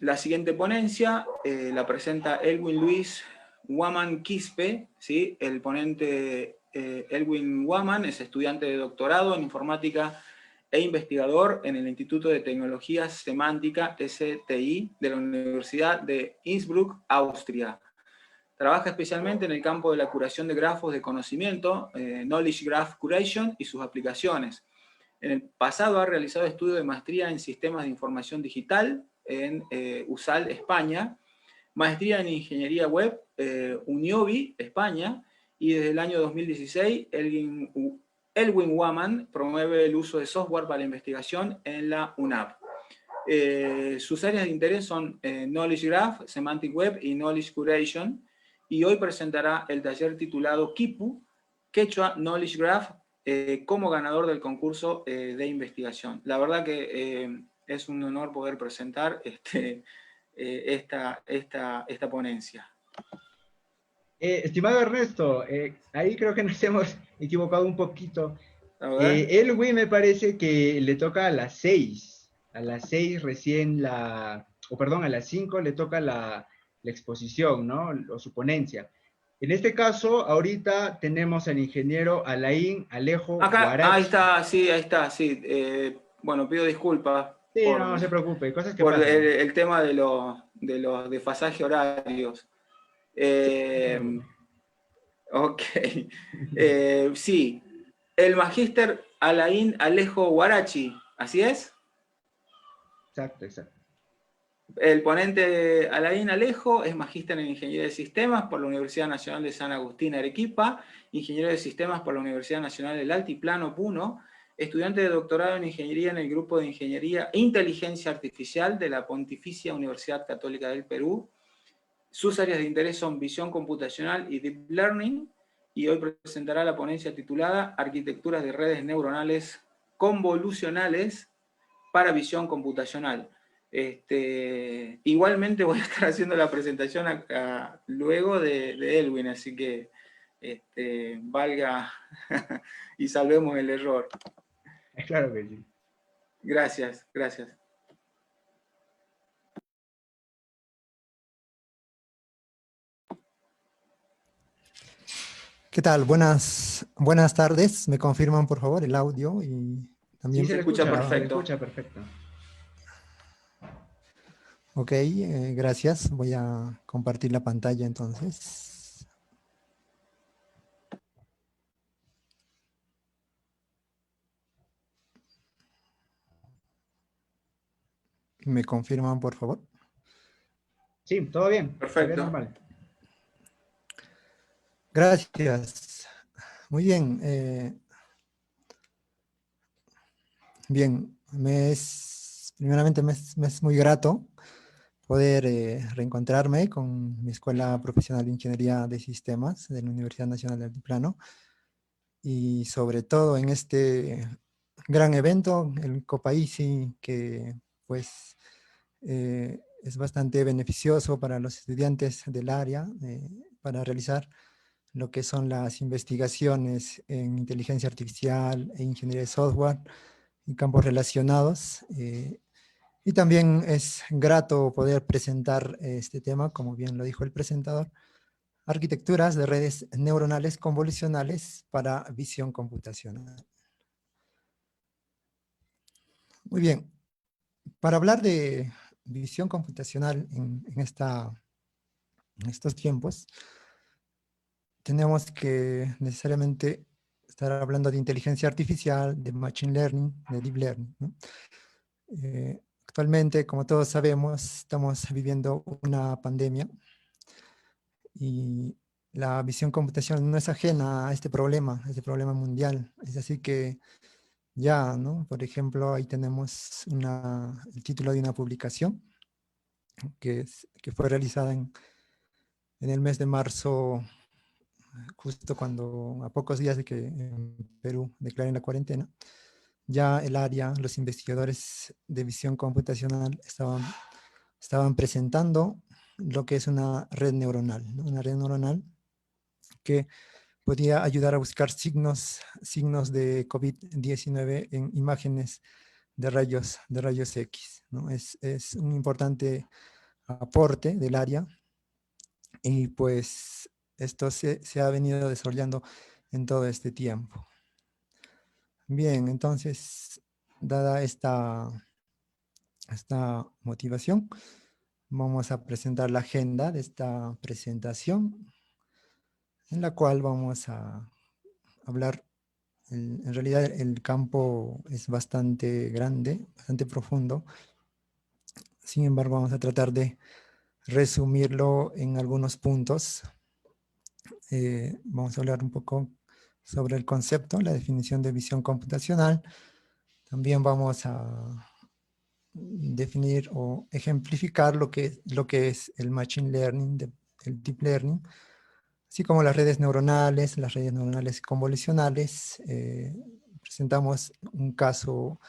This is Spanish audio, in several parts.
La siguiente ponencia la presenta Elwin Luis Waman Quispe, ¿sí? El ponente Elwin Waman es estudiante de doctorado en informática e investigador en el Instituto de Tecnología Semántica, STI, de la Universidad de Innsbruck, Austria. Trabaja especialmente en el campo de la curación de grafos de conocimiento, Knowledge Graph Curation y sus aplicaciones. En el pasado ha realizado estudios de maestría en sistemas de información digital en USAL, España, maestría en ingeniería web, Uniobi, España, y desde el año 2016 Elwin Waman promueve el uso de software para la investigación en la UNAP. Sus áreas de interés son Knowledge Graph, Semantic Web y Knowledge Curation, y hoy presentará el taller titulado Kipu, Quechua Knowledge Graph, como ganador del concurso de investigación. La verdad que es un honor poder presentar esta ponencia. Estimado Ernesto, ahí creo que nos hemos equivocado un poquito. Elwin me parece que le toca a las 6. A las 6 recién a las 5 le toca la exposición, ¿no? O su ponencia. En este caso, ahorita tenemos al ingeniero Alain Alejo Guarachi. Ahí está, sí. Bueno, pido disculpas. Sí, no se preocupe, cosas que por pasan. el tema de los desfasajes horarios. Ok. Sí, el magíster Alain Alejo Guarachi, ¿así es? Exacto. El ponente Alain Alejo es magíster en Ingeniería de Sistemas por la Universidad Nacional de San Agustín, Arequipa, ingeniero de Sistemas por la Universidad Nacional del Altiplano, Puno, estudiante de doctorado en Ingeniería en el Grupo de Ingeniería e Inteligencia Artificial de la Pontificia Universidad Católica del Perú. Sus áreas de interés son visión computacional y deep learning, y hoy presentará la ponencia titulada Arquitecturas de redes neuronales convolucionales para visión computacional. Igualmente voy a estar haciendo la presentación luego de Elwin, así que valga y salvemos el error. Claro que sí. Gracias. ¿Qué tal? Buenas tardes. ¿Me confirman, por favor, el audio? Y también sí, se le escucha perfecto. Ok, gracias. Voy a compartir la pantalla entonces. ¿Me confirman, por favor? Sí, todo bien. Perfecto. Normal. Gracias. Muy bien. Primeramente me es muy grato poder reencontrarme con mi Escuela Profesional de Ingeniería de Sistemas de la Universidad Nacional del Altiplano, y sobre todo en este gran evento, el Copaísi, que pues es bastante beneficioso para los estudiantes del área para realizar lo que son las investigaciones en inteligencia artificial e ingeniería de software en campos relacionados. Y también es grato poder presentar este tema, como bien lo dijo el presentador, arquitecturas de redes neuronales convolucionales para visión computacional. Muy bien, para hablar de visión computacional en estos tiempos, tenemos que necesariamente estar hablando de inteligencia artificial, de machine learning, de deep learning, ¿no? Actualmente, como todos sabemos, estamos viviendo una pandemia y la visión computacional no es ajena a este problema mundial. Es así que ya, ¿no? Por ejemplo, ahí tenemos el título de una publicación que fue realizada en el mes de marzo, justo a pocos días de que en Perú declaren la cuarentena. Ya los investigadores de visión computacional estaban presentando lo que es una red neuronal, ¿no? Una red neuronal que podía ayudar a buscar signos de COVID-19 en imágenes de rayos X, ¿no? Es un importante aporte del área, y pues esto se ha venido desarrollando en todo este tiempo. Bien, entonces, dada esta motivación, vamos a presentar la agenda de esta presentación, en la cual vamos a hablar. En realidad el campo es bastante grande, bastante profundo. Sin embargo, vamos a tratar de resumirlo en algunos puntos. Vamos a hablar un poco sobre el concepto, la definición de visión computacional. También vamos a definir o ejemplificar lo que es el machine learning, el deep learning, así como las redes neuronales convolucionales. Presentamos un caso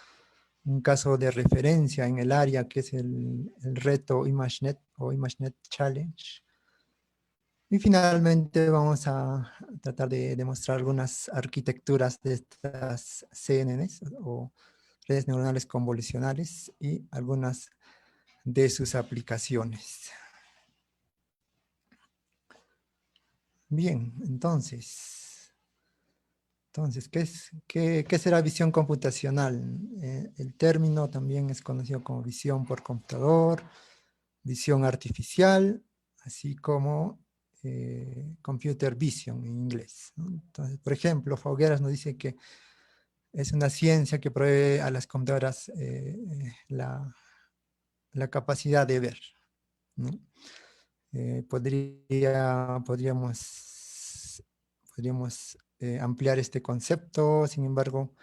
de referencia en el área, que es el reto ImageNet o ImageNet Challenge. Y finalmente vamos a tratar de demostrar algunas arquitecturas de estas CNNs o redes neuronales convolucionales y algunas de sus aplicaciones. Bien, entonces ¿qué será visión computacional? El término también es conocido como visión por computador, visión artificial, así como computer vision en inglés, ¿no? Entonces, por ejemplo, Fogueras nos dice que es una ciencia que provee a las computadoras la capacidad de ver, ¿no? Podríamos ampliar este concepto. Sin embargo,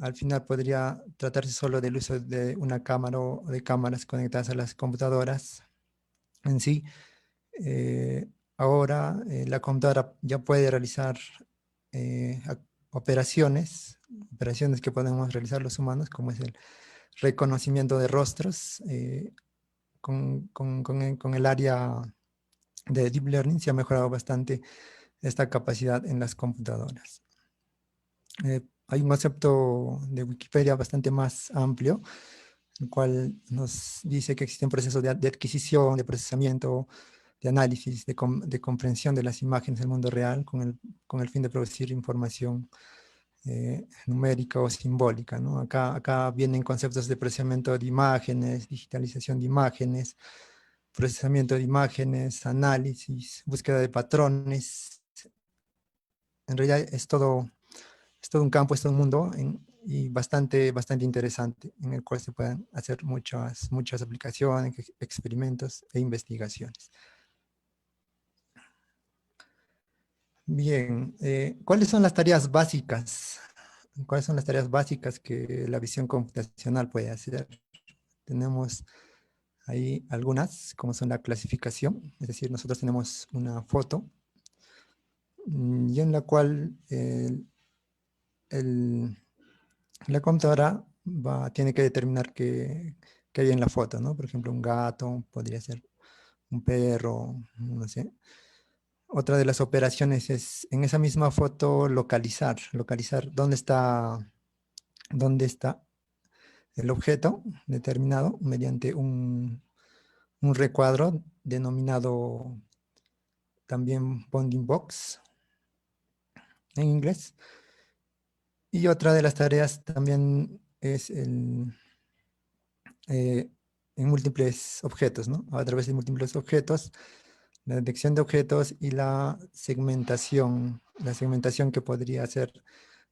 al final podría tratarse solo del uso de una cámara o de cámaras conectadas a las computadoras en sí. Ahora la computadora ya puede realizar operaciones que podemos realizar los humanos, como es el reconocimiento de rostros. Con el área de Deep Learning se ha mejorado bastante esta capacidad en las computadoras. Hay un concepto de Wikipedia bastante más amplio, el cual nos dice que existen procesos de adquisición, de procesamiento, de análisis, de comprensión de las imágenes del mundo real con el fin de producir información numérica o simbólica, ¿no? Acá vienen conceptos de procesamiento de imágenes, digitalización de imágenes, procesamiento de imágenes, análisis, búsqueda de patrones. En realidad es todo un campo, es todo un mundo y bastante interesante, en el cual se pueden hacer muchas aplicaciones, experimentos e investigaciones. Bien, ¿cuáles son las tareas básicas? ¿Cuáles son las tareas básicas que la visión computacional puede hacer? Tenemos ahí algunas, como son la clasificación, es decir, nosotros tenemos una foto y en la cual la computadora tiene que determinar qué hay en la foto, ¿no? Por ejemplo, un gato, podría ser un perro, no sé. Otra de las operaciones es en esa misma foto localizar dónde está el objeto determinado mediante un recuadro denominado también bounding box en inglés. Y otra de las tareas también es en múltiples objetos, ¿no? A través de múltiples objetos, la detección de objetos y la segmentación que podría ser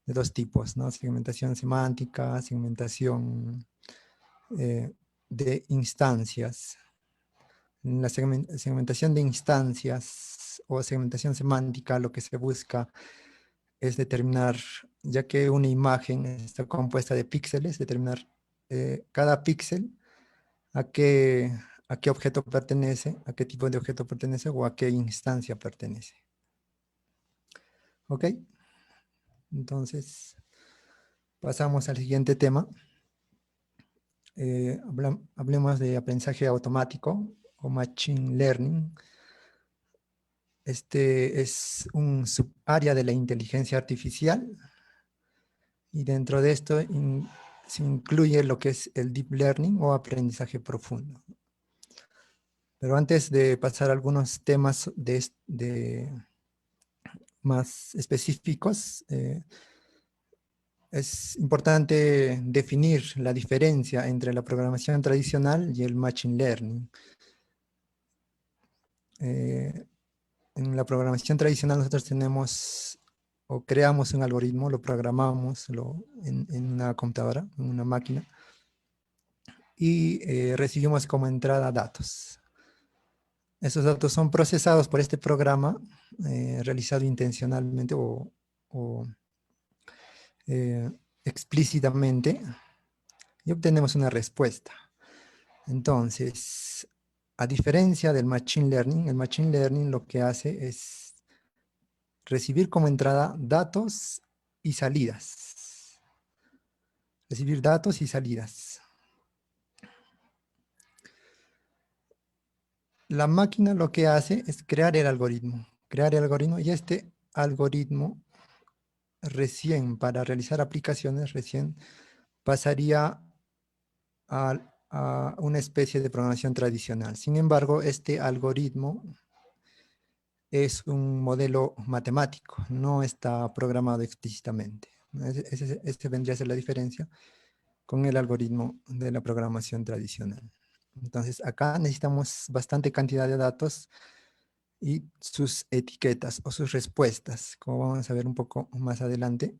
de dos tipos, ¿no? Segmentación semántica, segmentación de instancias. En la segmentación de instancias o segmentación semántica, lo que se busca es determinar, ya que una imagen está compuesta de píxeles, determinar cada píxel a qué objeto pertenece, a qué tipo de objeto pertenece o a qué instancia pertenece. ¿Ok? Entonces, pasamos al siguiente tema. Hablemos de aprendizaje automático o Machine Learning. Este es un subárea de la inteligencia artificial y dentro de esto se incluye lo que es el Deep Learning o aprendizaje profundo. Pero antes de pasar a algunos temas más específicos, es importante definir la diferencia entre la programación tradicional y el Machine Learning. En la programación tradicional nosotros tenemos o creamos un algoritmo, lo programamos en una computadora, en una máquina, y recibimos como entrada datos. Esos datos son procesados por este programa realizado intencionalmente o eh, explícitamente y obtenemos una respuesta. Entonces, a diferencia del Machine Learning, el Machine Learning lo que hace es recibir como entrada datos y salidas. Recibir datos y salidas. La máquina lo que hace es crear el algoritmo. Crear el algoritmo y este algoritmo recién para realizar aplicaciones recién pasaría a una especie de programación tradicional. Sin embargo, este algoritmo es un modelo matemático, no está programado explícitamente. Ese vendría a ser la diferencia con el algoritmo de la programación tradicional. Entonces, acá necesitamos bastante cantidad de datos y sus etiquetas o sus respuestas, como vamos a ver un poco más adelante,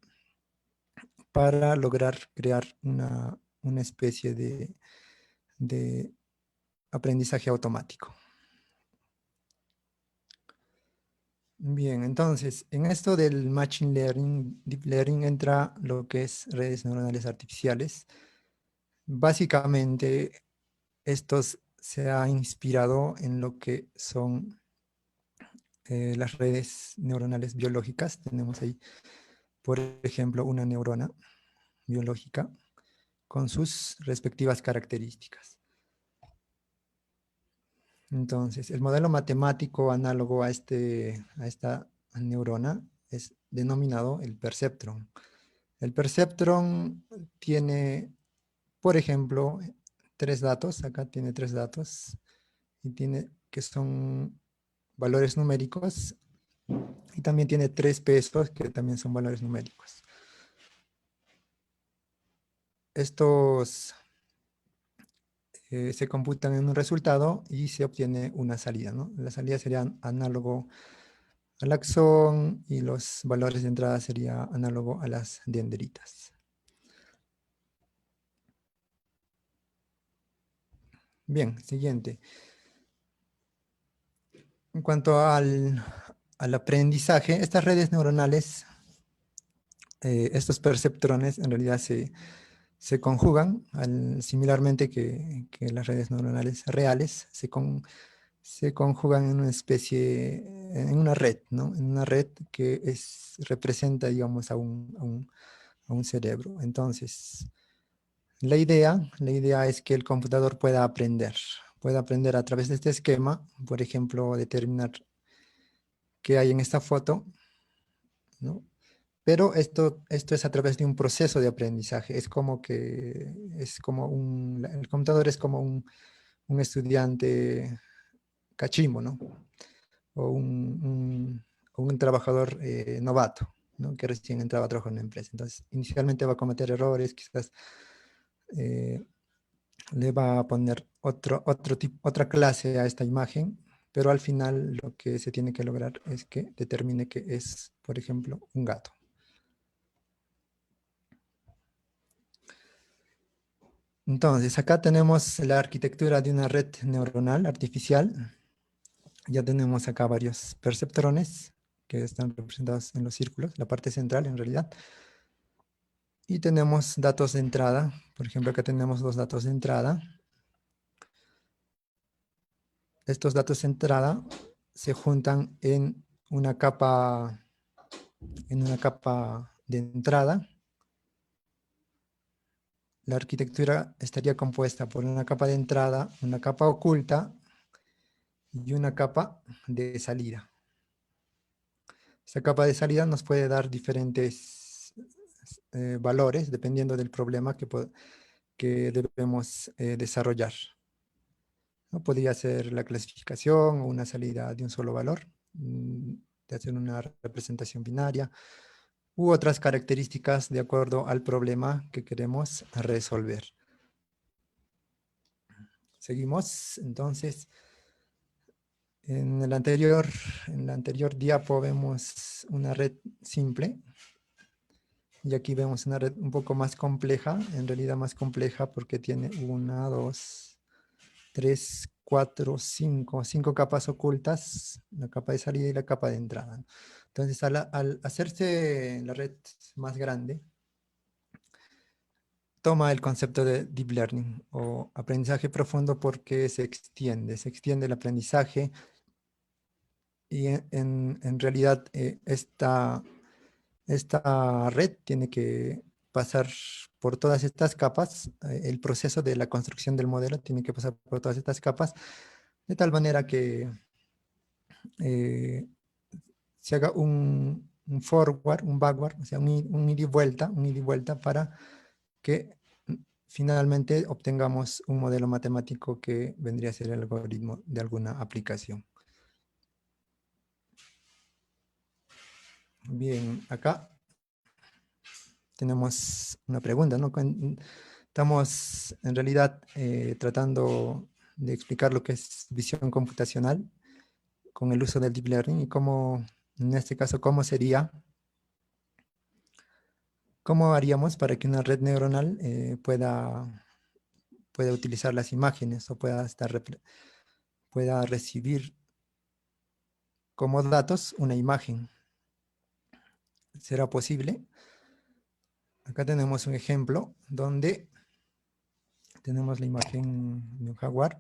para lograr crear una especie de aprendizaje automático. Bien, entonces, en esto del Machine Learning, Deep Learning, entra lo que es redes neuronales artificiales. Básicamente, estos se ha inspirado en lo que son las redes neuronales biológicas. Tenemos ahí, por ejemplo, una neurona biológica con sus respectivas características. Entonces, el modelo matemático análogo a esta neurona es denominado el perceptron. El perceptron tiene, por ejemplo, tres datos. Acá tiene tres datos y tiene que son valores numéricos y también tiene tres pesos que también son valores numéricos. Estos se computan en un resultado y se obtiene una salida, ¿no? La salida sería análogo al axón y los valores de entrada sería análogo a las dendritas. Bien, siguiente. En cuanto al aprendizaje, estas redes neuronales, estos perceptrones en realidad se conjugan similarmente que las redes neuronales reales, se conjugan en una especie, en una red, ¿no? En una red que representa, digamos, a un cerebro. Entonces, la idea es que el computador pueda aprender a través de este esquema, por ejemplo, determinar qué hay en esta foto, ¿no? Pero esto es a través de un proceso de aprendizaje. Es como que, el computador es como un estudiante cachimbo, ¿no? O un trabajador novato, ¿no? Que recién entraba a trabajar en una empresa. Entonces, inicialmente va a cometer errores, quizás le va a poner otra clase a esta imagen, pero al final lo que se tiene que lograr es que determine que es, por ejemplo, un gato. Entonces, acá tenemos la arquitectura de una red neuronal artificial. Ya tenemos acá varios perceptrones que están representados en los círculos, la parte central en realidad. Y tenemos datos de entrada. Por ejemplo, acá tenemos dos datos de entrada. Estos datos de entrada se juntan en una capa de entrada. La arquitectura estaría compuesta por una capa de entrada, una capa oculta y una capa de salida. Esta capa de salida nos puede dar diferentes valores dependiendo del problema que debemos desarrollar. ¿no? Podría ser la clasificación o una salida de un solo valor, de hacer una representación binaria, u otras características de acuerdo al problema que queremos resolver. Seguimos, entonces, en la anterior diapo vemos una red simple, y aquí vemos una red un poco más compleja, en realidad más compleja porque tiene 1, 2, 3, 4, 5 capas ocultas, la capa de salida y la capa de entrada. Entonces, al hacerse la red más grande, toma el concepto de deep learning o aprendizaje profundo porque se extiende el aprendizaje y en realidad esta red tiene que pasar por todas estas capas, el proceso de la construcción del modelo tiene que pasar por todas estas capas, de tal manera que se haga un forward, un backward, o sea, un ida y vuelta para que finalmente obtengamos un modelo matemático que vendría a ser el algoritmo de alguna aplicación. Bien, acá tenemos una pregunta, ¿no? Estamos en realidad tratando de explicar lo que es visión computacional con el uso del deep learning y cómo, en este caso, cómo haríamos para que una red neuronal pueda utilizar las imágenes o pueda recibir como datos una imagen. ¿Será posible? Acá tenemos un ejemplo donde tenemos la imagen de un jaguar,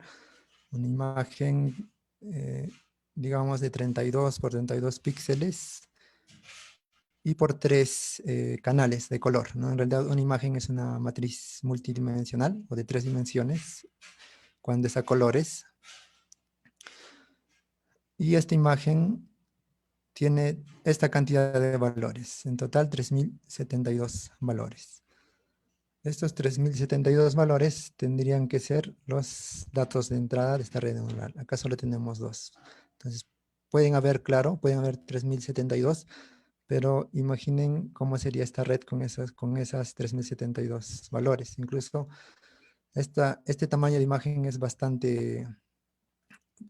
una imagen, digamos, de 32 por 32 píxeles y por 3 canales de color, ¿no? En realidad una imagen es una matriz multidimensional o de 3 dimensiones cuando es a colores. Y esta imagen tiene esta cantidad de valores, en total 3072 valores. Estos 3072 valores tendrían que ser los datos de entrada de esta red neuronal. Acá solo tenemos 2. Entonces, pueden haber 3072, pero imaginen cómo sería esta red con esas 3072 valores. Incluso este tamaño de imagen es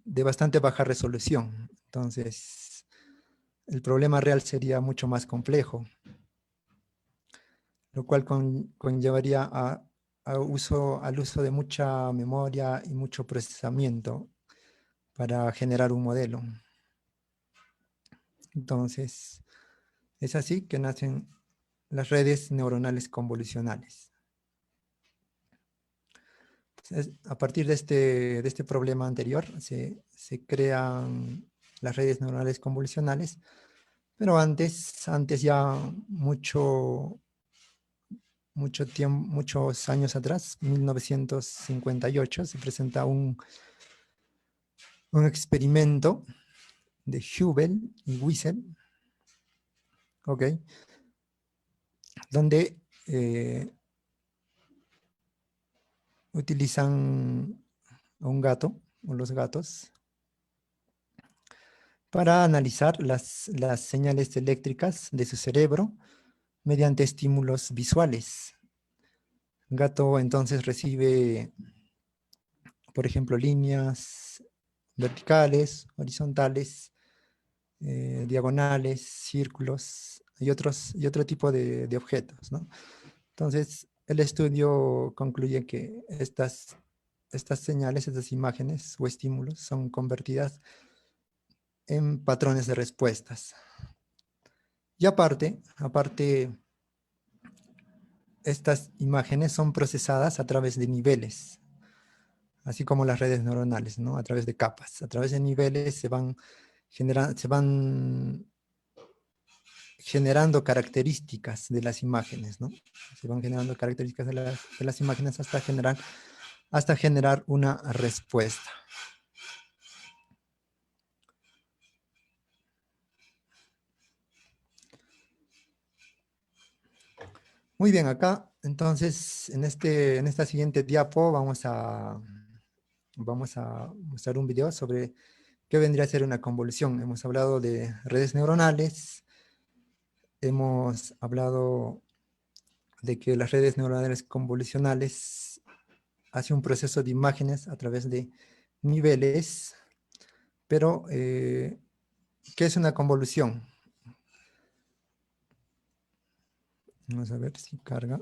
de bastante baja resolución. Entonces, el problema real sería mucho más complejo, lo cual conllevaría al uso de mucha memoria y mucho procesamiento para generar un modelo. Entonces, es así que nacen las redes neuronales convolucionales. A partir de este problema anterior, se crean las redes neuronales convolucionales, pero antes ya muchos años atrás, 1958, se presenta un experimento de Hubel y Wiesel, ¿ok? Donde utilizan a un gato, o los gatos, para analizar las señales eléctricas de su cerebro mediante estímulos visuales. El gato entonces recibe, por ejemplo, líneas verticales, horizontales, diagonales, círculos y otro tipo de objetos, ¿no? Entonces, el estudio concluye que estas señales, estas imágenes o estímulos son convertidas en patrones de respuestas. Y aparte, estas imágenes son procesadas a través de niveles, así como las redes neuronales, ¿no? A través de capas. A través de niveles se van generando características de las imágenes, ¿no? Se van generando características de las imágenes hasta generar una respuesta. Muy bien, acá, entonces, en esta siguiente diapo vamos a vamos a mostrar un video sobre qué vendría a ser una convolución. Hemos hablado de redes neuronales, hemos hablado de que las redes neuronales convolucionales hacen un proceso de imágenes a través de niveles, pero ¿qué es una convolución? Vamos a ver si carga.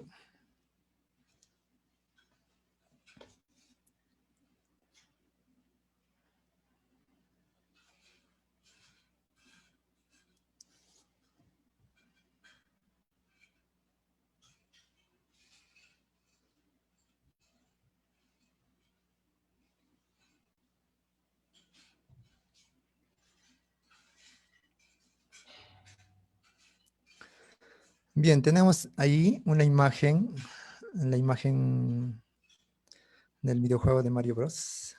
Bien, tenemos ahí una imagen, la imagen del videojuego de Mario Bros.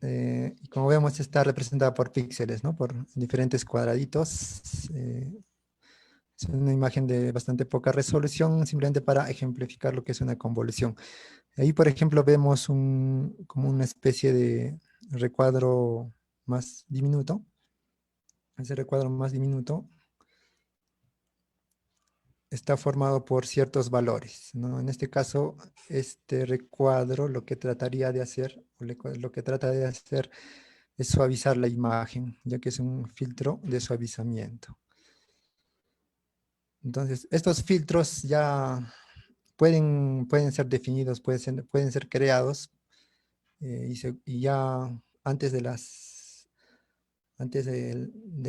Y como vemos está representada por píxeles, ¿no? Por diferentes cuadraditos. Es una imagen de bastante poca resolución, simplemente para ejemplificar lo que es una convolución. Ahí, por ejemplo, vemos como una especie de recuadro más diminuto. Ese recuadro más diminuto está formado por ciertos valores, ¿no? En este caso, este recuadro lo que trataría de hacer, lo que trata de hacer es suavizar la imagen, ya que es un filtro de suavizamiento. Entonces, estos filtros ya pueden ser definidos, pueden ser creados, y ya antes del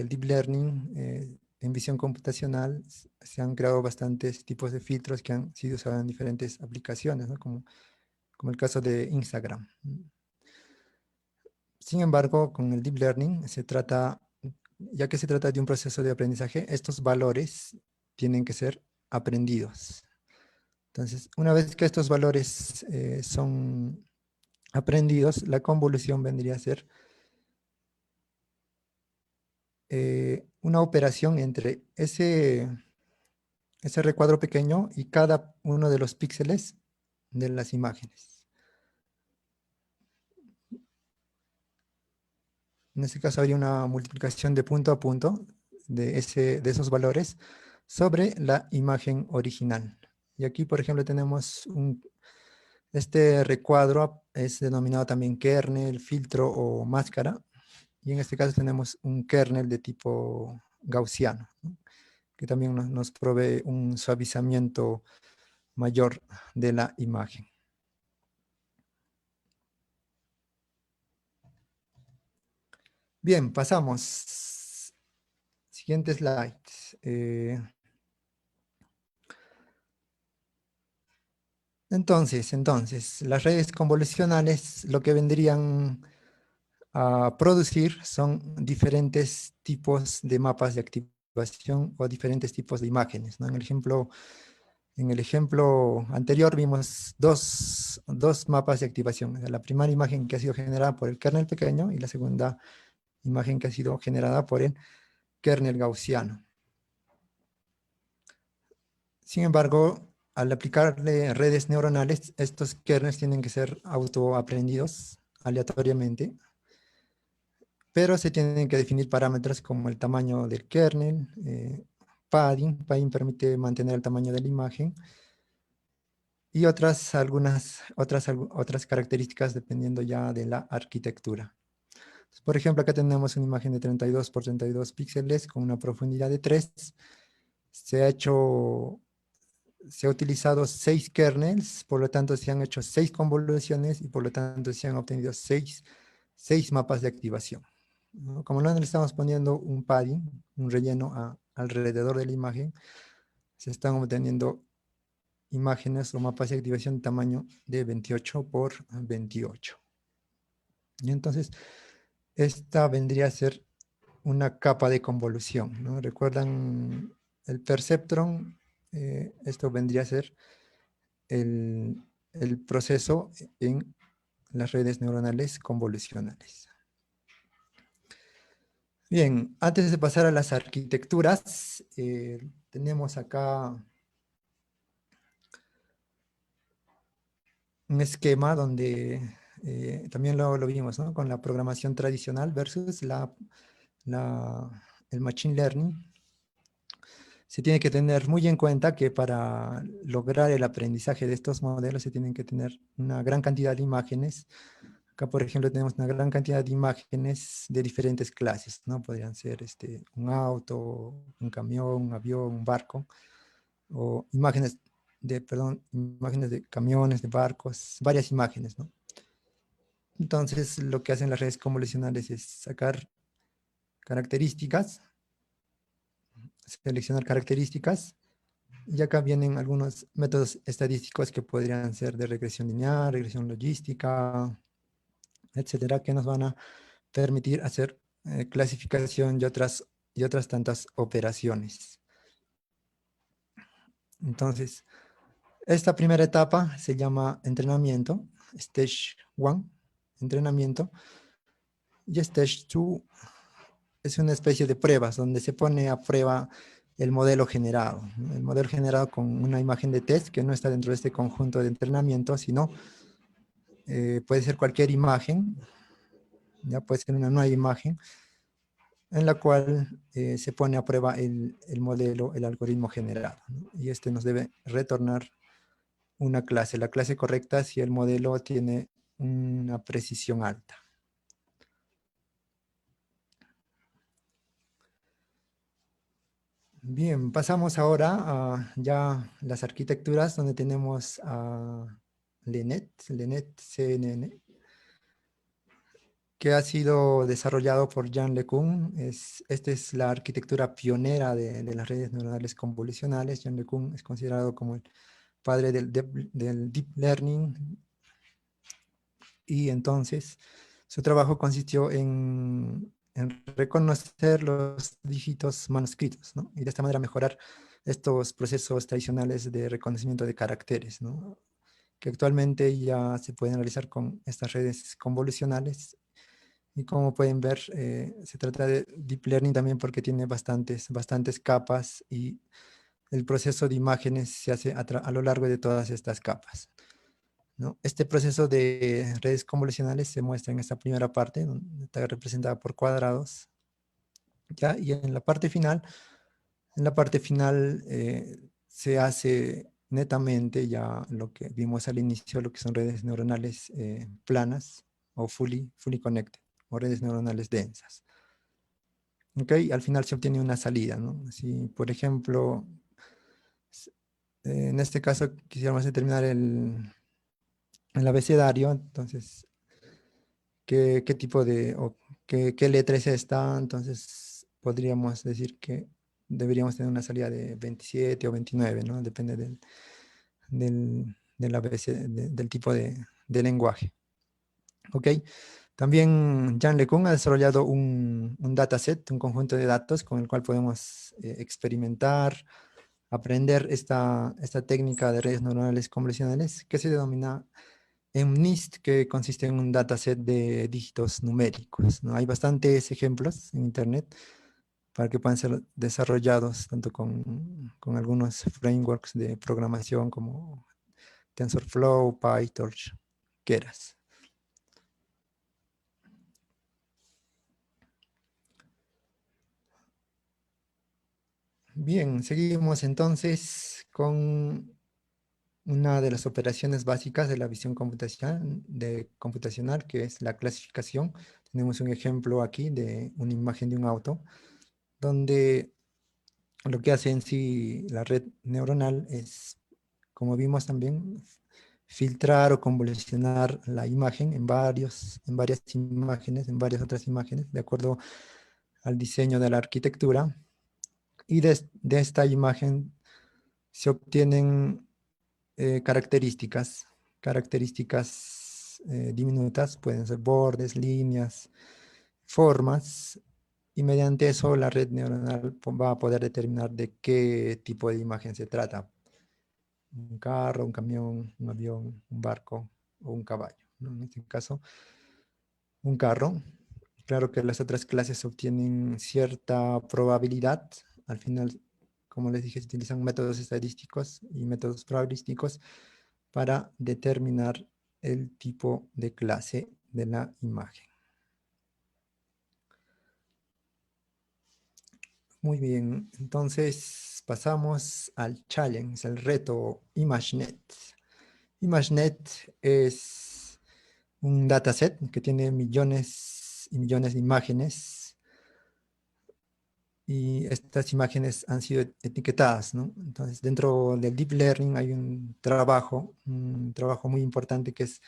deep learning, en visión computacional, se han creado bastantes tipos de filtros que han sido usados en diferentes aplicaciones, ¿no? Como el caso de Instagram. Sin embargo, con el deep learning ya que se trata de un proceso de aprendizaje, estos valores tienen que ser aprendidos. Entonces, una vez que estos valores son aprendidos, la convolución vendría a ser una operación entre ese recuadro pequeño y cada uno de los píxeles de las imágenes. En este caso habría una multiplicación de punto a punto de esos valores sobre la imagen original. Y aquí, por ejemplo, tenemos este recuadro es denominado también kernel, filtro o máscara. Y en este caso tenemos un kernel de tipo gaussiano, ¿no? Que también nos provee un suavizamiento mayor de la imagen. Bien, pasamos. Siguiente slide. Entonces, las redes convolucionales lo que vendrían a producir son diferentes tipos de mapas de activación o diferentes tipos de imágenes, ¿no? En el ejemplo anterior vimos dos mapas de activación. La primera imagen que ha sido generada por el kernel pequeño y la segunda imagen que ha sido generada por el kernel gaussiano. Sin embargo, al aplicarle redes neuronales, estos kernels tienen que ser autoaprendidos aleatoriamente, pero se tienen que definir parámetros como el tamaño del kernel, padding permite mantener el tamaño de la imagen, y otras características dependiendo ya de la arquitectura. Entonces, por ejemplo, acá tenemos una imagen de 32 por 32 píxeles con una profundidad de 3. Se ha utilizado 6 kernels, por lo tanto se han hecho 6 convoluciones y por lo tanto se han obtenido 6 mapas de activación, ¿no? Como no le estamos poniendo un padding, un relleno alrededor de la imagen, se están obteniendo imágenes o mapas de activación de tamaño de 28 por 28. Y entonces, esta vendría a ser una capa de convolución, ¿no? ¿Recuerdan el perceptron? Esto vendría a ser el proceso en las redes neuronales convolucionales. Bien, antes de pasar a las arquitecturas, tenemos acá un esquema donde también lo vimos, ¿no? Con la programación tradicional versus el machine learning. Se tiene que tener muy en cuenta que para lograr el aprendizaje de estos modelos se tienen que tener una gran cantidad de imágenes. Acá, por ejemplo, tenemos una gran cantidad de imágenes de diferentes clases, ¿no? Podrían ser un auto, un camión, un avión, un barco, o imágenes de camiones, de barcos, varias imágenes, ¿no? Entonces, lo que hacen las redes convolucionales es sacar características, seleccionar características, y acá vienen algunos métodos estadísticos que podrían ser de regresión lineal, regresión logística, etcétera, que nos van a permitir hacer clasificación y otras tantas operaciones. Entonces, esta primera etapa se llama entrenamiento, Stage 1, entrenamiento, y Stage 2 es una especie de pruebas donde se pone a prueba el modelo generado. El modelo generado con una imagen de test que no está dentro de este conjunto de entrenamiento, sino puede ser cualquier imagen, ya puede ser una nueva imagen, en la cual se pone a prueba el modelo, el algoritmo generado, ¿no? Y este nos debe retornar una clase, la clase correcta si el modelo tiene una precisión alta. Bien, pasamos ahora a ya las arquitecturas donde tenemos a LeNet CNN, que ha sido desarrollado por Yann LeCun. Esta es la arquitectura pionera de las redes neuronales convolucionales. Yann LeCun es considerado como el padre del Deep Learning. Y entonces su trabajo consistió en reconocer los dígitos manuscritos, ¿no? Y de esta manera mejorar estos procesos tradicionales de reconocimiento de caracteres, ¿no? Que actualmente ya se pueden realizar con estas redes convolucionales. Y como pueden ver, se trata de Deep Learning también porque tiene bastantes capas y el proceso de imágenes se hace a lo largo de todas estas capas, ¿no? Este proceso de redes convolucionales se muestra en esta primera parte, donde está representada por cuadrados, ¿ya? Y en la parte final se hace netamente ya lo que vimos al inicio, lo que son redes neuronales planas o fully connected, o redes neuronales densas. ¿Ok? Al final se obtiene una salida, ¿no? Si, por ejemplo, en este caso quisiéramos determinar el abecedario, entonces, ¿qué tipo o qué letra es esta? Entonces, podríamos decir que deberíamos tener una salida de 27 o 29, ¿no? Depende del tipo de lenguaje. ¿Ok? También Yann LeCun ha desarrollado un dataset, un conjunto de datos con el cual podemos experimentar, aprender esta técnica de redes neuronales convolucionales que se denomina MNIST, que consiste en un dataset de dígitos numéricos, ¿no? Hay bastantes ejemplos en Internet para que puedan ser desarrollados tanto con algunos frameworks de programación como TensorFlow, PyTorch, Keras. Bien, seguimos entonces con una de las operaciones básicas de la visión computacional, que es la clasificación. Tenemos un ejemplo aquí de una imagen de un auto, donde lo que hace en sí la red neuronal es, como vimos también, filtrar o convolucionar la imagen en varias imágenes, en varias otras imágenes, de acuerdo al diseño de la arquitectura. Y de esta imagen se obtienen características diminutas, pueden ser bordes, líneas, formas, y mediante eso la red neuronal va a poder determinar de qué tipo de imagen se trata. Un carro, un camión, un avión, un barco o un caballo, ¿no? En este caso, un carro. Claro que las otras clases obtienen cierta probabilidad. Al final, como les dije, se utilizan métodos estadísticos y métodos probabilísticos para determinar el tipo de clase de la imagen. Muy bien, entonces pasamos al challenge, el reto ImageNet. ImageNet es un dataset que tiene millones y millones de imágenes, y estas imágenes han sido etiquetadas, ¿no? Entonces, dentro del Deep Learning hay un trabajo muy importante, que es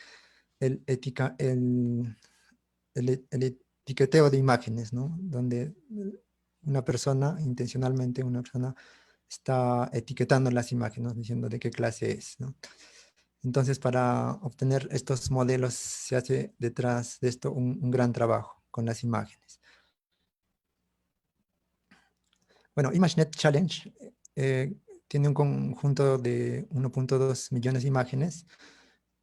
el etiqueteo de imágenes, ¿no? Donde una persona, intencionalmente una persona, está etiquetando las imágenes, ¿no? Diciendo de qué clase es, ¿no? Entonces, para obtener estos modelos se hace detrás de esto un gran trabajo con las imágenes. Bueno, ImageNet Challenge tiene un conjunto de 1.2 millones de imágenes,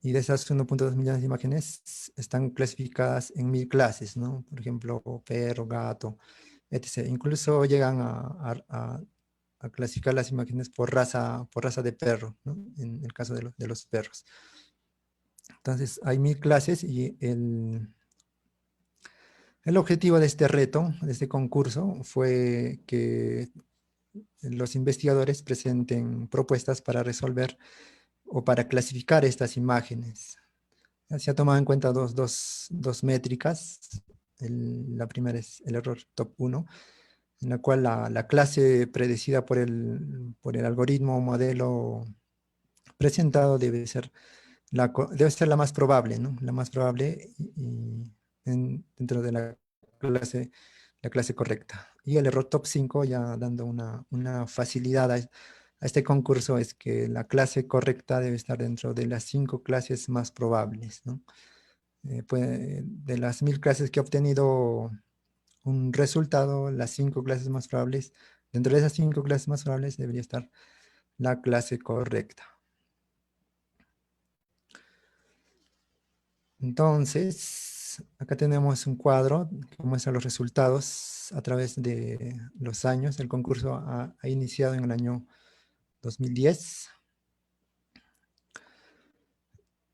y de esas 1.2 millones de imágenes están clasificadas en 1000 clases, ¿no? Por ejemplo, perro, gato, etc. Incluso llegan a clasificar las imágenes por raza de perro, ¿no? En el caso de los perros. Entonces, hay 1000 clases, y el objetivo de este reto, de este concurso, fue que los investigadores presenten propuestas para resolver o para clasificar estas imágenes. Se ha tomado en cuenta dos métricas. La primera es el error top 1, en la cual la clase predecida por el algoritmo o modelo presentado debe ser la más probable, ¿no? La más probable dentro de la clase correcta. Y el error top 5, ya dando una facilidad a este concurso, es que la clase correcta debe estar dentro de las 5 clases más probables, ¿no? De las 1000 clases que he obtenido un resultado, las 5 clases más probables, dentro de esas 5 clases más probables debería estar la clase correcta. Entonces, acá tenemos un cuadro que muestra los resultados a través de los años. El concurso ha iniciado en el año 2010.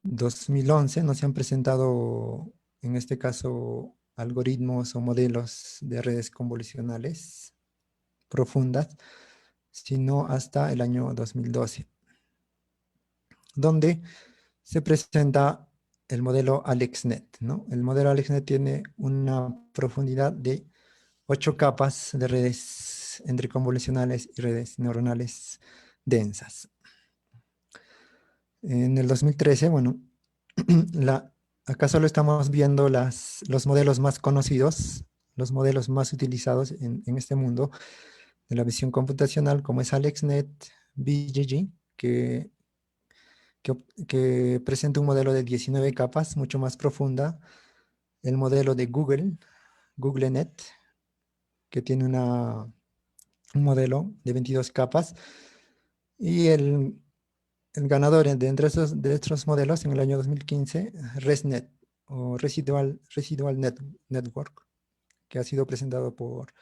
2011 no se han presentado, en este caso, algoritmos o modelos de redes convolucionales profundas, sino hasta el año 2012, donde se presenta el modelo AlexNet, ¿no? El modelo AlexNet tiene una profundidad de 8 capas de redes entre convolucionales y redes neuronales densas. En el 2013, bueno, acá solo estamos viendo los modelos más conocidos, los modelos más utilizados en este mundo de la visión computacional, como es AlexNet, BGG, que presenta un modelo de 19 capas, mucho más profunda. El modelo de Google, GoogleNet, que tiene un modelo de 22 capas. Y el ganador de entre de estos modelos en el año 2015, ResNet, o Residual Network, que ha sido presentado por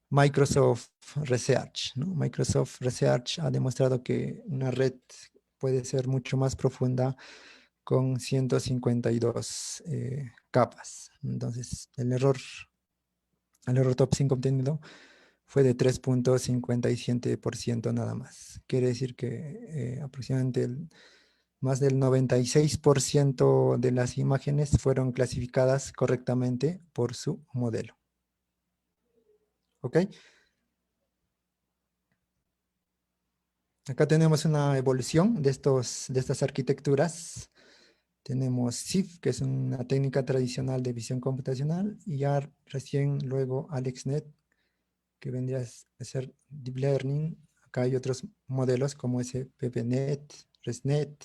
Microsoft Research, ¿no? Microsoft Research ha demostrado que una red puede ser mucho más profunda con 152 capas. Entonces, el error top 5 obtenido fue de 3.57% nada más. Quiere decir que aproximadamente más del 96% de las imágenes fueron clasificadas correctamente por su modelo. ¿Ok? Acá tenemos una evolución de estas arquitecturas. Tenemos SIF, que es una técnica tradicional de visión computacional, y ya recién luego AlexNet, que vendría a ser Deep Learning. Acá hay otros modelos como PPNet, ResNet,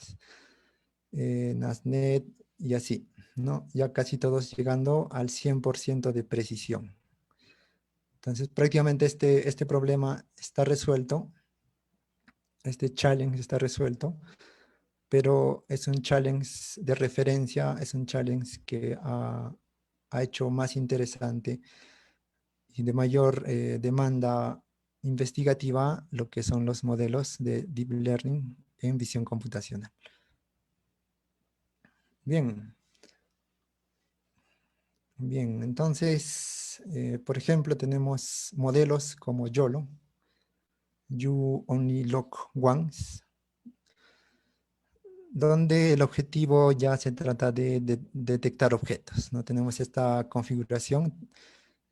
NASNet y así, ¿no? Ya casi todos llegando al 100% de precisión. Entonces, prácticamente este problema está resuelto, este challenge está resuelto, pero es un challenge de referencia, es un challenge que ha hecho más interesante y de mayor demanda investigativa lo que son los modelos de Deep Learning en visión computacional. Bien, bien. Entonces, por ejemplo, tenemos modelos como YOLO, You Only Look Once, donde el objetivo ya se trata de detectar objetos, ¿no? Tenemos esta configuración.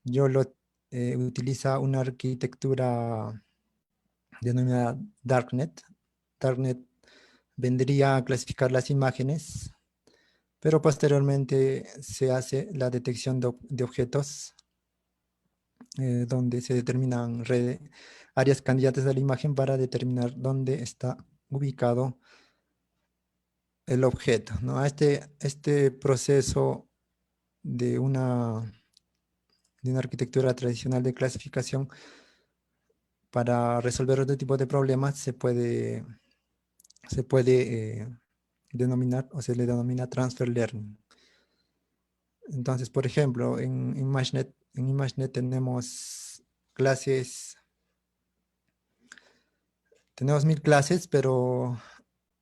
YOLO utiliza una arquitectura denominada Darknet. Darknet vendría a clasificar las imágenes, pero posteriormente se hace la detección de objetos, donde se determinan áreas candidatas a la imagen para determinar dónde está ubicado el objeto, ¿no? A este proceso de una arquitectura tradicional de clasificación, para resolver otro tipo de problemas se puede denominar, o se le denomina transfer learning. Entonces, por ejemplo, en ImageNet tenemos 1000 clases, pero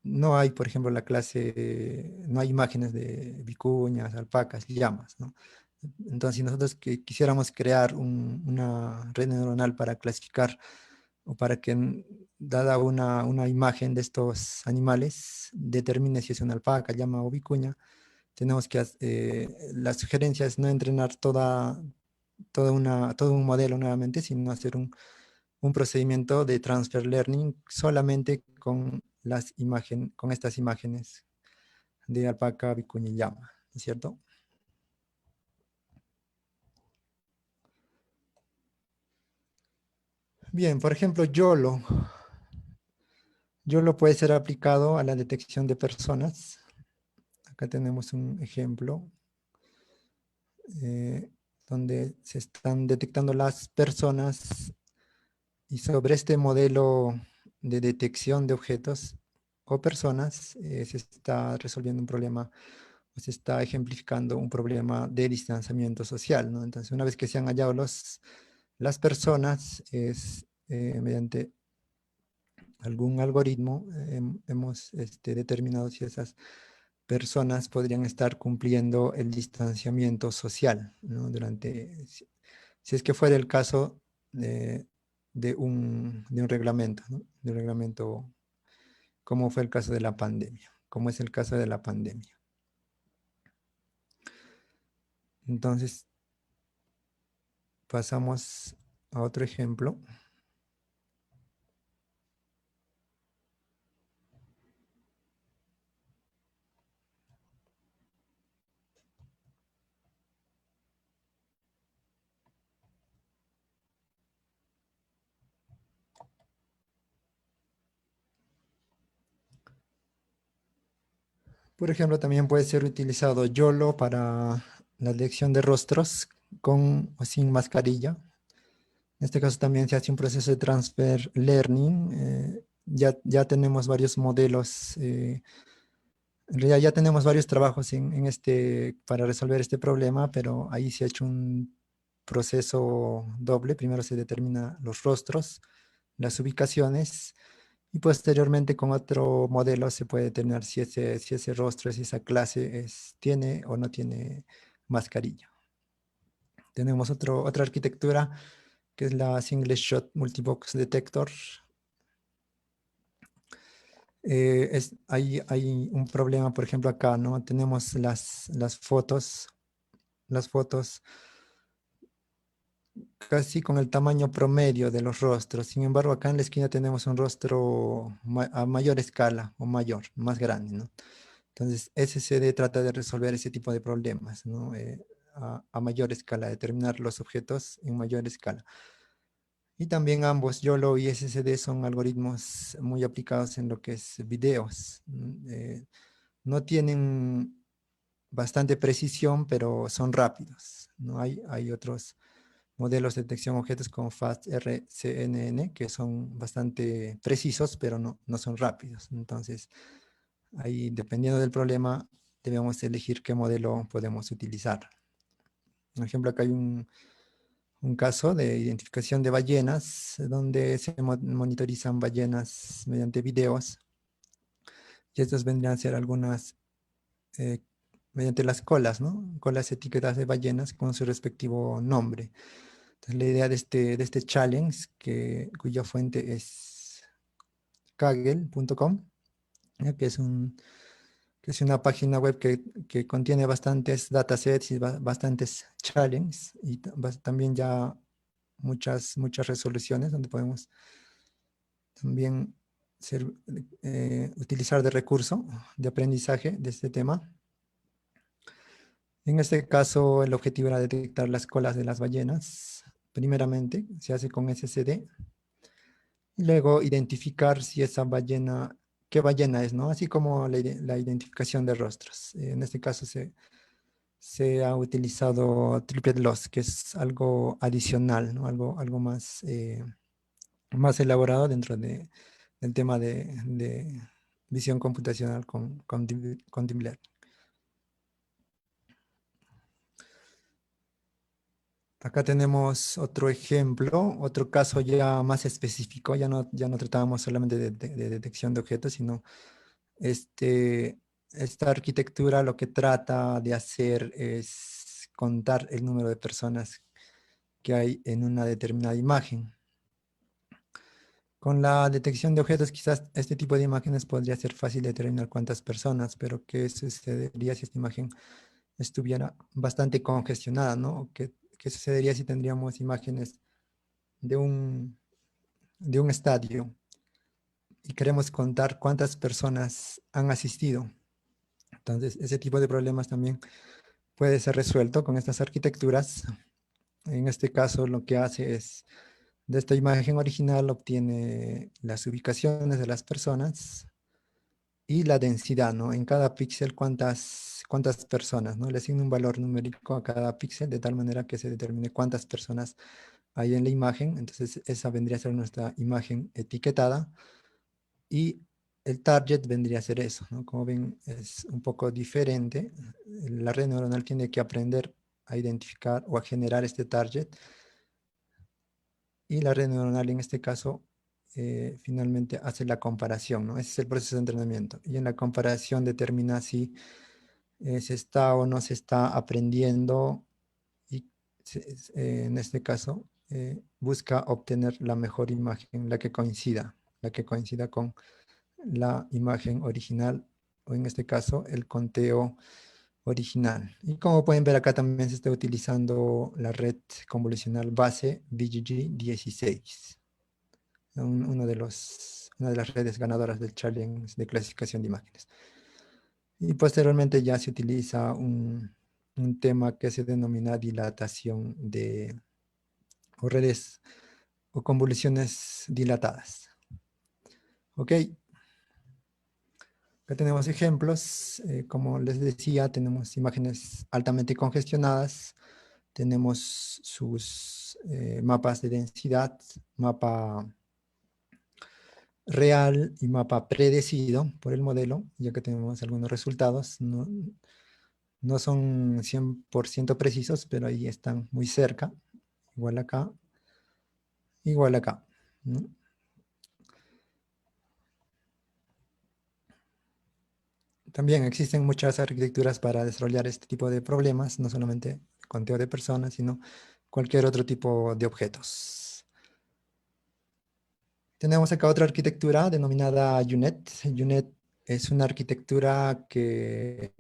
no hay, por ejemplo, no hay imágenes de vicuñas, alpacas, llamas, ¿no? Entonces, si nosotros quisiéramos crear una red neuronal para clasificar, o para que, dada una imagen de estos animales, determine si es una alpaca, llama o vicuña, tenemos que, la sugerencia es no entrenar todo un modelo nuevamente, sino hacer un procedimiento de transfer learning solamente con estas imágenes de alpaca, vicuña y llama, ¿no es cierto? Bien, por ejemplo, YOLO. YOLO puede ser aplicado a la detección de personas. Acá tenemos un ejemplo eh, donde se están detectando las personas, y sobre este modelo de detección de objetos o personas se está resolviendo un problema, o se está ejemplificando un problema de distanciamiento social, ¿no? Entonces, una vez que se han hallado las personas, mediante algún algoritmo, hemos determinado si esas personas podrían estar cumpliendo el distanciamiento social, ¿no? Si es que fuera el caso de un reglamento, ¿no? De un reglamento, como fue el caso de la pandemia, como es el caso de la pandemia. Entonces, pasamos a otro ejemplo. Por ejemplo, también puede ser utilizado YOLO para la detección de rostros con o sin mascarilla. En este caso también se hace un proceso de transfer learning. Ya tenemos varios modelos, en realidad ya tenemos varios trabajos para resolver este problema, pero ahí se ha hecho un proceso doble. Primero se determina los rostros, las ubicaciones, y posteriormente con otro modelo se puede determinar si ese rostro, si esa clase tiene o no tiene mascarilla. Tenemos otra arquitectura que es la Single Shot Multibox Detector. Hay un problema, por ejemplo, acá, ¿no? Tenemos las fotos casi con el tamaño promedio de los rostros. Sin embargo, acá en la esquina tenemos un rostro a mayor escala, o mayor, más grande, ¿no? Entonces, SCD trata de resolver ese tipo de problemas, ¿no? A mayor escala, determinar los objetos en mayor escala. Y también ambos, YOLO y SCD, son algoritmos muy aplicados en lo que es videos. No tienen bastante precisión, pero son rápidos, ¿no? Hay otros modelos de detección de objetos como FastRCNN que son bastante precisos, pero no son rápidos. Entonces, ahí, dependiendo del problema, debemos elegir qué modelo podemos utilizar. Por ejemplo, acá hay un caso de identificación de ballenas, donde se monitorizan ballenas mediante videos, y estos vendrían a ser algunas mediante las colas, ¿no? Colas etiquetadas de ballenas con su respectivo nombre. Entonces, la idea de este challenge, cuya fuente es kaggle.com, que que es una página web que contiene bastantes datasets y bastantes challenges y también ya muchas resoluciones donde podemos también utilizar de recurso de aprendizaje de este tema. En este caso, el objetivo era detectar las colas de las ballenas. Primeramente, se hace con SSD. Y luego, identificar si esa ballena, qué ballena es, ¿no? Así como la identificación de rostros. En este caso, se ha utilizado Triplet Loss, que es algo adicional, ¿no? Algo más, más elaborado dentro del tema de visión computacional con Deep Learning. Acá tenemos otro ejemplo, otro caso ya más específico. Ya no tratábamos solamente de detección de objetos, sino esta arquitectura lo que trata de hacer es contar el número de personas que hay en una determinada imagen. Con la detección de objetos, quizás este tipo de imágenes podría ser fácil determinar cuántas personas, pero ¿qué sucedería si esta imagen estuviera bastante congestionada, ¿no? ¿Qué sucedería si tendríamos imágenes de de un estadio y queremos contar cuántas personas han asistido? Entonces, ese tipo de problemas también puede ser resuelto con estas arquitecturas. En este caso, lo que hace es, de esta imagen original, obtiene las ubicaciones de las personas y la densidad, ¿no? En cada píxel, cuántas personas, ¿no? Le asigna un valor numérico a cada píxel de tal manera que se determine cuántas personas hay en la imagen. Entonces, esa vendría a ser nuestra imagen etiquetada. Y el target vendría a ser eso, ¿no? Como ven, es un poco diferente. La red neuronal tiene que aprender a identificar o a generar este target. Y la red neuronal en este caso finalmente hace la comparación, ¿no? Ese es el proceso de entrenamiento. Y en la comparación determina si se está o no se está aprendiendo. Y en este caso busca obtener la mejor imagen, la que coincida con la imagen original, o en este caso el conteo original. Y como pueden ver acá también se está utilizando la red convolucional base BGG16, una de las redes ganadoras del challenge de clasificación de imágenes. Y posteriormente ya se utiliza un tema que se denomina dilatación o redes o convoluciones dilatadas. Ok. Acá tenemos ejemplos, como les decía, tenemos imágenes altamente congestionadas, tenemos sus mapas de densidad, mapa real y mapa predecido por el modelo, ya que tenemos algunos resultados, no son 100% precisos, pero ahí están muy cerca, igual acá, ¿no? También existen muchas arquitecturas para desarrollar este tipo de problemas, no solamente conteo de personas, sino cualquier otro tipo de objetos. Tenemos acá otra arquitectura denominada UNet. UNet es una arquitectura que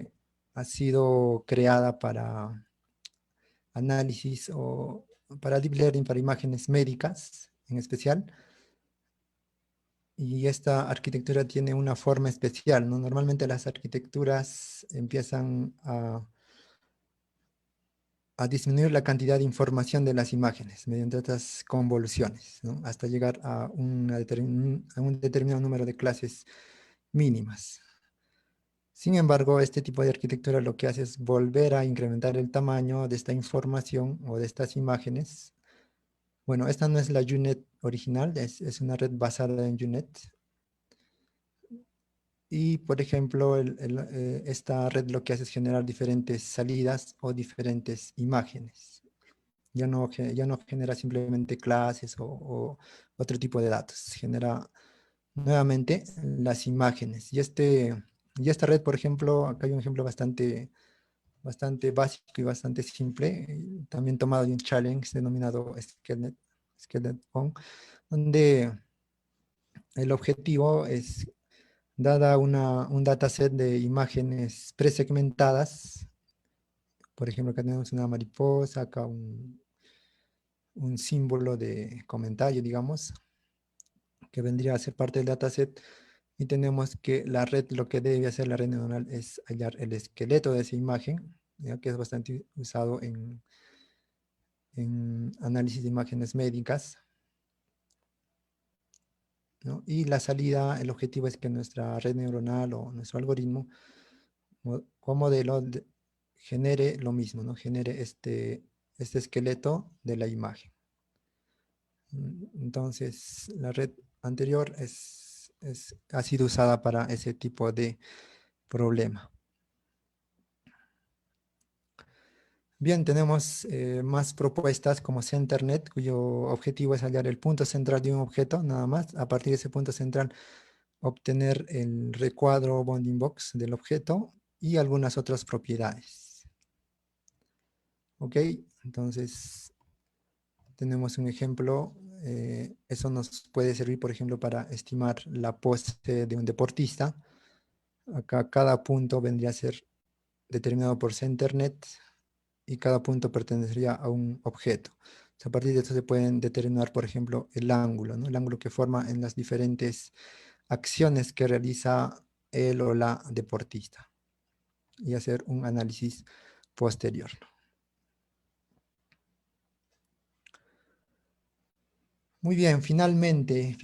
ha sido creada para análisis o para deep learning, para imágenes médicas en especial. Y esta arquitectura tiene una forma especial, ¿no? Normalmente las arquitecturas empiezan a disminuir la cantidad de información de las imágenes mediante estas convoluciones, ¿no? Hasta llegar a un determinado número de clases mínimas. Sin embargo, este tipo de arquitectura lo que hace es volver a incrementar el tamaño de esta información o de estas imágenes. Bueno, esta no es la UNet original, es una red basada en UNet. Y, por ejemplo, esta red lo que hace es generar diferentes salidas o diferentes imágenes. Ya no genera simplemente clases o otro tipo de datos. Genera nuevamente las imágenes. Y esta red, por ejemplo, acá hay un ejemplo bastante bastante básico y bastante simple, también tomado de un challenge denominado Skeleton, donde el objetivo es, dada un dataset de imágenes presegmentadas, por ejemplo, acá tenemos una mariposa, acá un símbolo de comentario, digamos, que vendría a ser parte del dataset, y tenemos que la red, lo que debe hacer la red neuronal es hallar el esqueleto de esa imagen, ya que es bastante usado en análisis de imágenes médicas, ¿no? Y la salida, el objetivo es que nuestra red neuronal o nuestro algoritmo o modelo genere lo mismo, ¿no? Genere este esqueleto de la imagen. Entonces, la red anterior ha sido usada para ese tipo de problema. Bien, tenemos más propuestas como CenterNet, cuyo objetivo es hallar el punto central de un objeto, nada más. A partir de ese punto central, obtener el recuadro bounding box del objeto y algunas otras propiedades. Ok, entonces tenemos un ejemplo. Eso nos puede servir, por ejemplo, para estimar la pose de un deportista. Acá cada punto vendría a ser determinado por CenterNet y cada punto pertenecería a un objeto. O sea, a partir de esto se pueden determinar, por ejemplo, el ángulo, ¿no? El ángulo que forma en las diferentes acciones que realiza él o la deportista y hacer un análisis posterior. Muy bien, finalmente,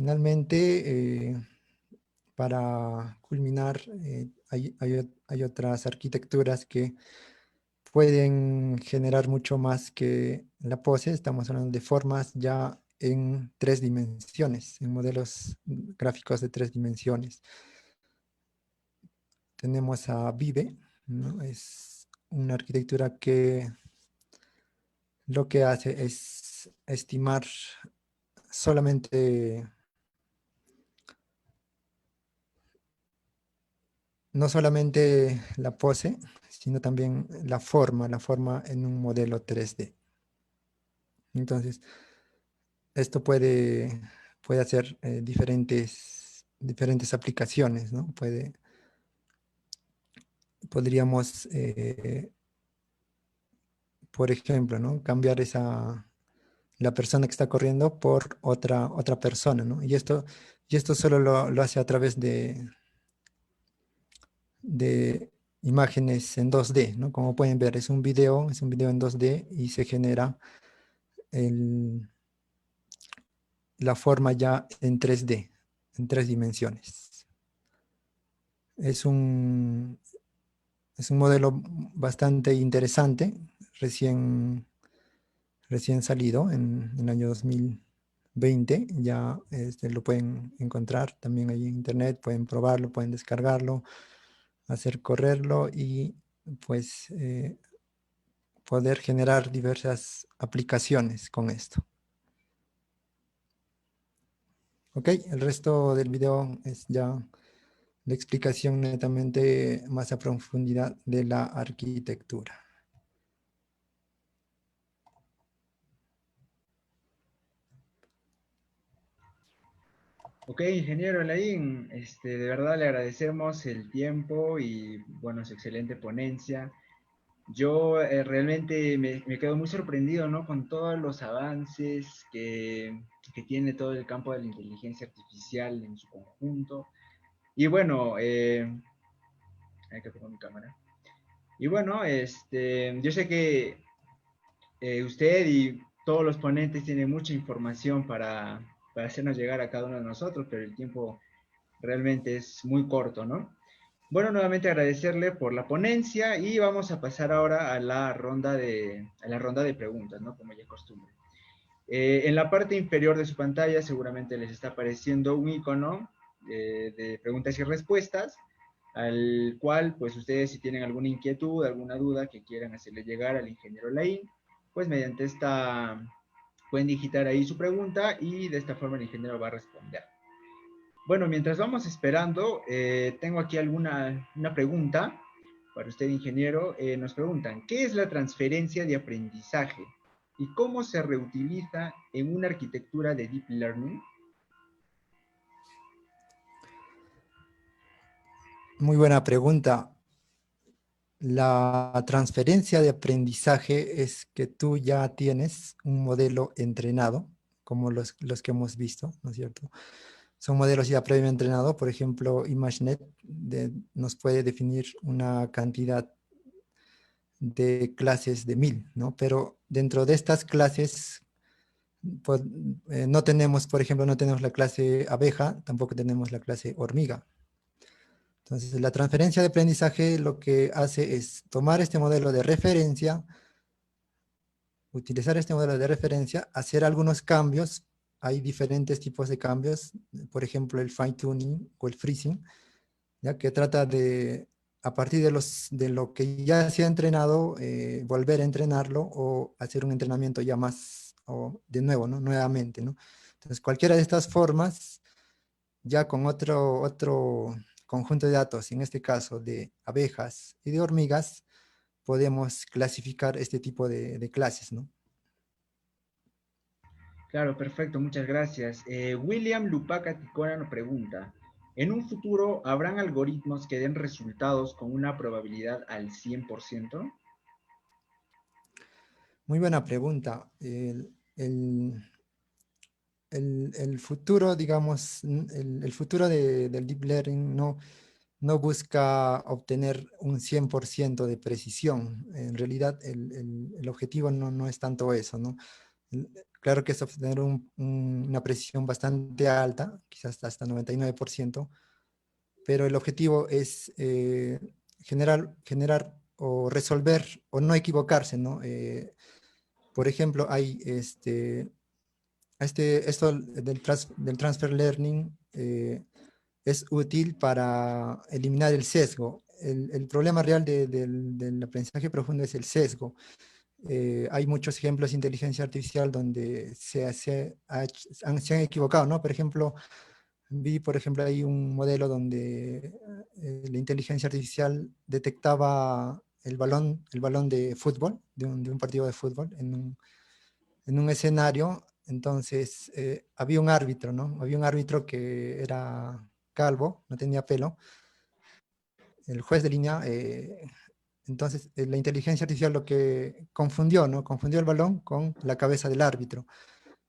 para culminar, hay otras arquitecturas que pueden generar mucho más que la pose. Estamos hablando de formas ya en 3 dimensiones, en modelos gráficos de 3 dimensiones. Tenemos a Vive, ¿no? Es una arquitectura que lo que hace es estimar solamente, no solamente la pose, sino también la forma en un modelo 3D. Entonces, esto puede hacer diferentes aplicaciones, ¿no? Podríamos, por ejemplo, ¿no? Cambiar la persona que está corriendo por otra persona, ¿no? Y esto solo lo hace a través de imágenes en 2D, ¿no? Como pueden ver, es un video en 2D y se genera la forma ya en 3D, en 3 dimensiones. Es un modelo bastante interesante, recién salido en el año 2020. Ya lo pueden encontrar también ahí en internet, pueden probarlo, pueden descargarlo, hacer correrlo y pues poder generar diversas aplicaciones con esto. Ok, el resto del video es ya la explicación netamente más a profundidad de la arquitectura. Ok, ingeniero Elaín, de verdad le agradecemos el tiempo y, bueno, su excelente ponencia. Yo realmente me quedo muy sorprendido, ¿no? Con todos los avances que tiene todo el campo de la inteligencia artificial en su conjunto. Y bueno, hay que poner mi cámara. Y bueno, yo sé que usted y todos los ponentes tienen mucha información para hacernos llegar a cada uno de nosotros, pero el tiempo realmente es muy corto, ¿no? Bueno, nuevamente agradecerle por la ponencia y vamos a pasar ahora a la ronda de preguntas, ¿no? Como ya es costumbre. En la parte inferior de su pantalla seguramente les está apareciendo un icono de preguntas y respuestas, al cual, pues ustedes si tienen alguna inquietud, alguna duda que quieran hacerle llegar al ingeniero Laín, pues mediante esta, pueden digitar ahí su pregunta y de esta forma el ingeniero va a responder. Bueno, mientras vamos esperando, tengo aquí una pregunta para usted, ingeniero, nos preguntan, ¿qué es la transferencia de aprendizaje y cómo se reutiliza en una arquitectura de Deep Learning? Muy buena pregunta. La transferencia de aprendizaje es que tú ya tienes un modelo entrenado, como los que hemos visto, ¿no es cierto? Son modelos ya previamente entrenados. Por ejemplo, ImageNet nos puede definir una cantidad de clases de 1000, ¿no? Pero dentro de estas clases, pues, no tenemos, por ejemplo, no tenemos la clase abeja, tampoco tenemos la clase hormiga. Entonces, la transferencia de aprendizaje lo que hace es tomar este modelo de referencia, utilizar este modelo de referencia, hacer algunos cambios. Hay diferentes tipos de cambios, por ejemplo, el fine tuning o el freezing, ¿ya? Que trata de, a partir de lo que ya se ha entrenado, volver a entrenarlo o hacer un entrenamiento ya más, o de nuevo, ¿no? Nuevamente, ¿no? Entonces, cualquiera de estas formas, ya con otro conjunto de datos, en este caso de abejas y de hormigas, podemos clasificar este tipo de clases, ¿no? Claro, perfecto, muchas gracias. William Lupaca Ticona nos pregunta, ¿en un futuro habrán algoritmos que den resultados con una probabilidad al 100%? Muy buena pregunta. El futuro, digamos, el futuro del Deep Learning no busca obtener un 100% de precisión. En realidad, el objetivo no es tanto eso, ¿no? Claro que es obtener una precisión bastante alta, quizás hasta 99%, pero el objetivo es generar o resolver o no equivocarse, ¿no? Por ejemplo, hay esto del transfer learning es útil para eliminar el sesgo. El problema real del aprendizaje profundo es el sesgo. Hay muchos ejemplos de inteligencia artificial donde se han equivocado, ¿no? Por ejemplo, por ejemplo, hay un modelo donde la inteligencia artificial detectaba el balón de fútbol, de un partido de fútbol, en un escenario. Entonces, había un árbitro, ¿no? Había un árbitro que era calvo, no tenía pelo, el juez de línea. Entonces, la inteligencia artificial lo que confundió, ¿no? Confundió el balón con la cabeza del árbitro.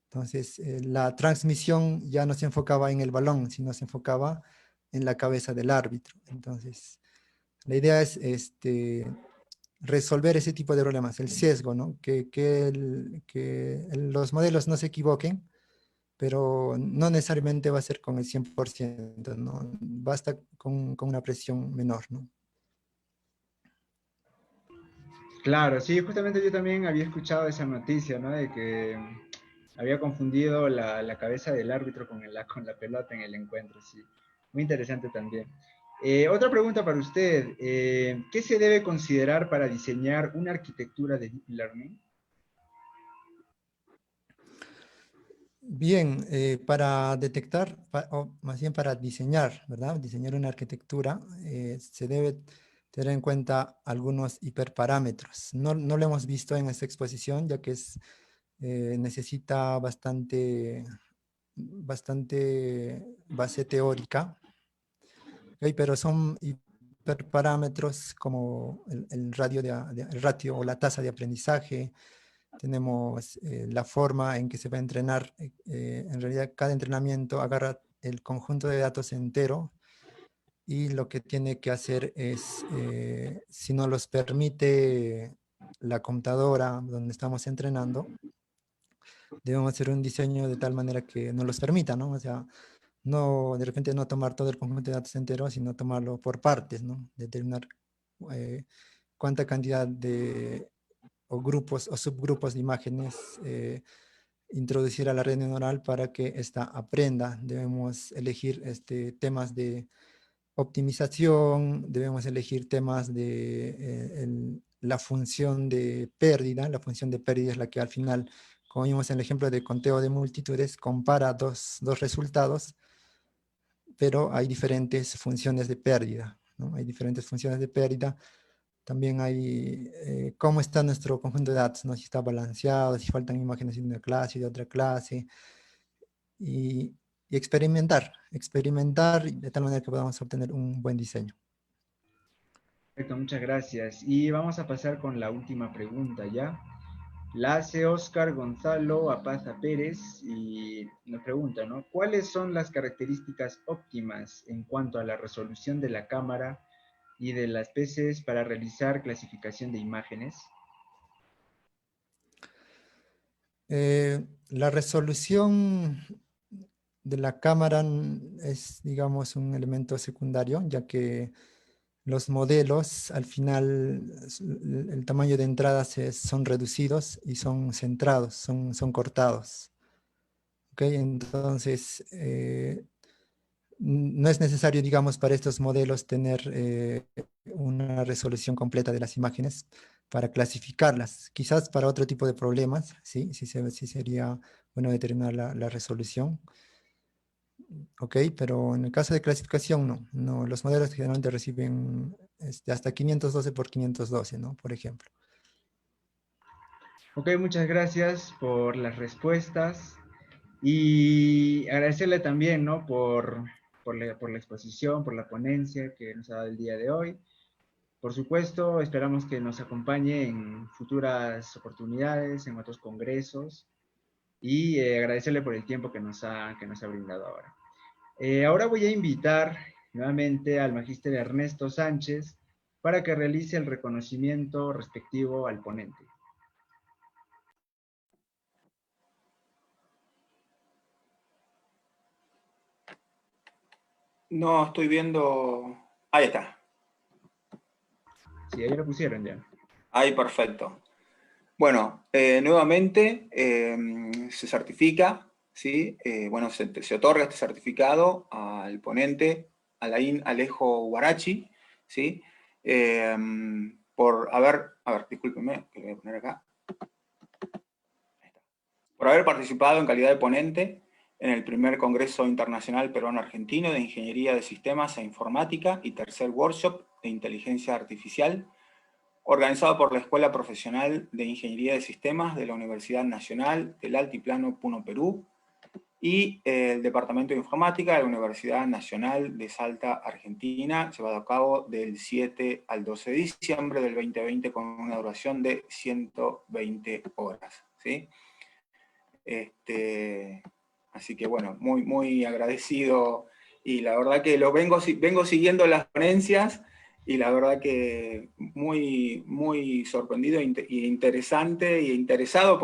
Entonces, la transmisión ya no se enfocaba en el balón, sino se enfocaba en la cabeza del árbitro. Entonces, la idea es resolver ese tipo de problemas, el sesgo, ¿no? Que los modelos no se equivoquen, pero no necesariamente va a ser con el 100%, ¿no? Basta con una presión menor, ¿no? Claro, sí, justamente yo también había escuchado esa noticia, ¿no? De que había confundido la cabeza del árbitro con la pelota en el encuentro, sí. Muy interesante también. Otra pregunta para usted. ¿Qué se debe considerar para diseñar una arquitectura de Deep Learning? Bien, para detectar, o más bien para diseñar, ¿verdad? Diseñar una arquitectura, se debe tener en cuenta algunos hiperparámetros. No lo hemos visto en esta exposición, ya que necesita bastante base teórica, ¿ok? Pero son hiperparámetros como el ratio o la tasa de aprendizaje. Tenemos la forma en que se va a entrenar. En realidad, cada entrenamiento agarra el conjunto de datos entero y lo que tiene que hacer es, si no los permite la computadora donde estamos entrenando, debemos hacer un diseño de tal manera que no los permita, ¿no? O sea, no, de repente no tomar todo el conjunto de datos entero, sino tomarlo por partes, ¿no? Determinar eh, cuánta cantidad de o grupos o subgrupos de imágenes introducir a la red neuronal para que ésta aprenda. Debemos elegir temas de optimización, debemos elegir temas de la función de pérdida. La función de pérdida es la que al final, como vimos en el ejemplo de conteo de multitudes, compara dos resultados, pero hay diferentes funciones de pérdida, ¿no? Hay diferentes funciones de pérdida. También hay cómo está nuestro conjunto de datos, ¿no? Si está balanceado, si faltan imágenes de una clase y de otra clase. Y experimentar de tal manera que podamos obtener un buen diseño. Perfecto, muchas gracias. Y vamos a pasar con la última pregunta ya. La hace Oscar Gonzalo Apaza Pérez y nos pregunta, ¿no? ¿Cuáles son las características óptimas en cuanto a la resolución de la cámara y de las PCs para realizar clasificación de imágenes? La resolución de la cámara es, digamos, un elemento secundario, ya que los modelos, al final, el tamaño de entradas son reducidos y son centrados, son cortados. ¿Okay? Entonces, no es necesario, digamos, para estos modelos tener una resolución completa de las imágenes para clasificarlas. Quizás para otro tipo de problemas, sí sería bueno determinar la resolución. Ok, pero en el caso de clasificación no. Los modelos generalmente reciben hasta 512 por 512, ¿no? Por ejemplo. Ok, muchas gracias por las respuestas y agradecerle también, ¿no? por la exposición, por la ponencia que nos ha dado el día de hoy. Por supuesto, esperamos que nos acompañe en futuras oportunidades, en otros congresos, y agradecerle por el tiempo que nos ha brindado ahora. Ahora voy a invitar nuevamente al magíster Ernesto Sánchez para que realice el reconocimiento respectivo al ponente. No estoy viendo... Ahí está. Sí, ahí lo pusieron ya. Ahí, perfecto. Bueno, nuevamente se certifica, ¿sí? Bueno, se otorga este certificado al ponente Alain Alejo Huarachi, ¿sí? Por haber, discúlpenme, que lo voy a poner acá. Por haber participado en calidad de ponente en el primer Congreso Internacional Peruano-Argentino de Ingeniería de Sistemas e Informática y tercer workshop de Inteligencia Artificial, organizado por la Escuela Profesional de Ingeniería de Sistemas de la Universidad Nacional del Altiplano Puno, Perú, y el Departamento de Informática de la Universidad Nacional de Salta, Argentina, llevado a cabo del 7 al 12 de diciembre del 2020 con una duración de 120 horas. ¿Sí? Así que bueno, muy, muy agradecido, y la verdad que vengo siguiendo las ponencias, y la verdad que muy, muy sorprendido e interesante e interesado por